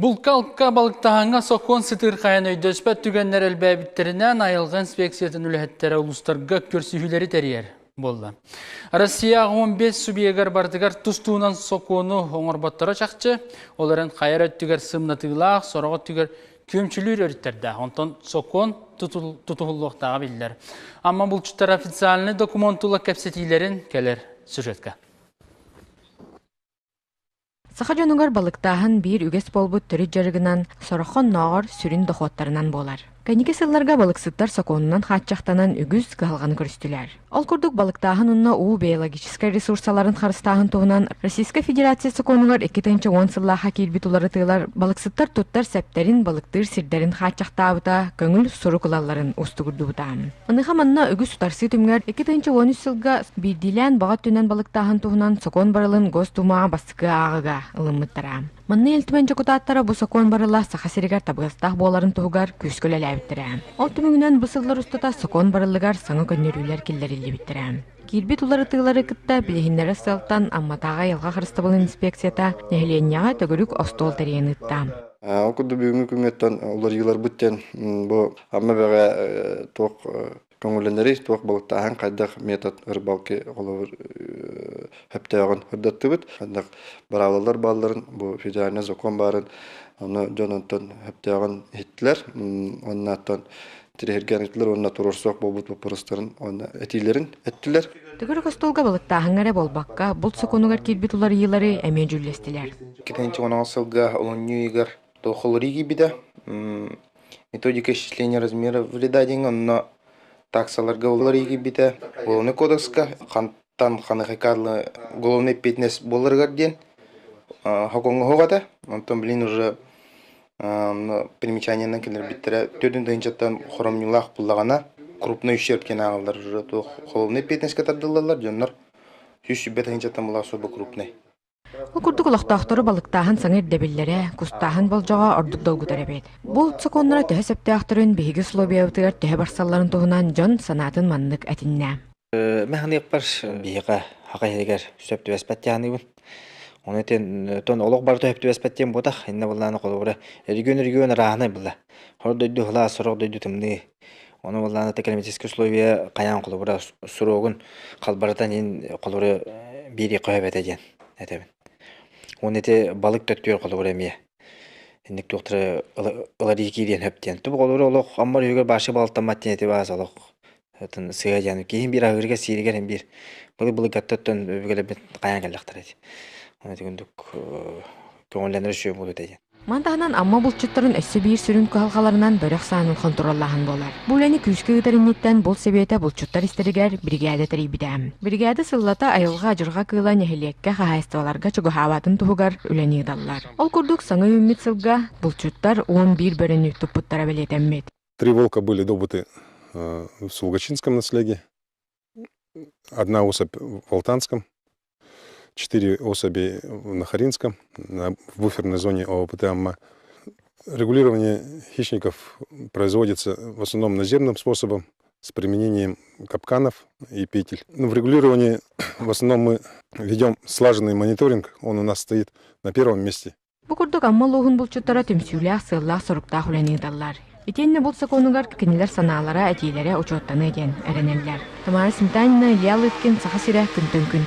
Bulkalka balıktağına sokon sıtır kayan öydöspet tügenler elbabitterinden ayılgan inspeksiyetin ülehettere uluslarga körsühüleri teriyer. Bolla. Россия 15 subyegar bardıgar tustuğunan sokonu oңорбаттара çakçı, оларын kayar öttüger sımnatığılaq, sorağı öttüger kömçülür örütterde. Ondan sokon tutuhulluqtağı bildiler. Ama bulçutlar ofitsialini dokumentula kapsetilerin keler süjetka. Saha jonugar balıktağın bir üges bolbut törü jarıgınan soraqon nağır sürün doxotlarından bolar. Kanike sıllarga balıksıtlar sokonundan xatçaqtanan ügüz galğanı görüstüler. Ol kurduk balıktağın unna u biologический ресурсаларын харыстağın toğunan Российская Федерация sokonugar 2-10 sıllaha kilbit ularıtılar balıksıtlar tuttar septerin balıktır sirderin xatçaqtabıta köngül sorukulalların ustugurdubutam. Anıha manna ügüz sutarsı tümger 2-13 sılga bildilen bağat tünen balıktağın toğunan sokon barılın göz tumağa basıkı ağıga ılımıttaram. Manna eltmence kutattara bu sokon barıla saha sirigar tabıgastaq boların toğugar küskölele bittirəm. Ol tümüngünən bısıllar ustata sokon barıllıgar saŋı könnörüler killerili bittirəm. Kilbit ularıtıgları kıtta bilehinlere sıltan amma tağa yılға xırıstabılın inspeksiyata nehilenyağa tögürük ostol teriyeni ıttam. Okudu büyüngü kümmetten ular yıllar bitten bu amma bəgə toq köngülenleri toq balıqtağın qaydaq metod ırbalki olur heptağın hırdattıbıt. Qaydaq baravlalar balların bu fijarına zokon barın onu jononton heptağın hittiler. Ondan Tirhergen ettiler, onunla turursak bobut paparastların, onunla etilerin ettiler. Tögürük ostolga balıktağın gara bolbakka, bult sokonugar kilbit uları yılları emeğe cüllestiler. Китенче он асылга олонью игр толхолриги биде. Методика исчисления размера вреда деген, но таксаларга олориги биде. Уголовный кодекска хантан ханахикарлы уголовный петнес болыргар ден. Хаконга хогата. Антон блин уже примечание на кендер биттере. Төдөн дайынчаттан хоромнюлах буллагана крупный ущерб кен агылдар уже уголовный петнес катардылар жоннор. Жүз бетайынчаттан була особо крупный. Ол курдук олохтаахтору балыктааһын саңыр дебиллере, кустааһын болжоҕо ордук долгутар эбит. Бул соконнора төһө септээхторун биһиги условиябытыгар төһө барсалларын туһунан дьон санаатын маннык этиннэ. Мәхнеқпар биһига хакайгер сөптүбеспаттяаныбын. Оны тен тон олог бар төптүбеспаттен бодах, инне булланы колура. Регион раахнай булла. Хордойду хла сорогдойду тымны. Оны булланы экономический условия каян колура сурогун калбардан ин колура бири койбетеген. Этебин. Онете балык төттүр колура эмие. Индик доктор ыларики ден хөптен. Туб колура олог аммар үйгө башы балыктаматтен эте баас олог. Атын сыга жанып кийин бир агырга сиригер бир. Бул гаттаттан өбүгөле бит каян келдактар эти. Онете күндүк көңүллөнөр шөө болот эти. Мантаханан амма булчуттарын өссө бир сүрүн калгаларынан бөрөк санын контроллаһын болар. Булени күскө гытарыннеттен бул себете булчуттар истеригер бригада терибидем. Бригада сыллата айылга ажырга кыла нехилекке хахайсталарга чугахабатын тугар үлени даллар. Ол курдук саңа үммит сылга булчуттар 11 бөрөнү туппуттара белетеммит. 3 волка были добыты в Сулгачинском наследии, 1 особь в Алтанском, 4 особи в Нахаринском, в буферной зоне ОВПТ АММА. Регулирование хищников производится в основном наземным способом с применением капканов и петель. В регулировании в основном мы ведем слаженный мониторинг, он у нас стоит на первом месте. Букурдук амма логун булчуттара түмсүлях сыллах соруктах үлени даллар. Итенне булса конугар кинилер санаалара этилере учоттаны эген эренеллер. Тамара Симтанина, Илья Лыткин, Саха сирэ, Күнтэн Күн.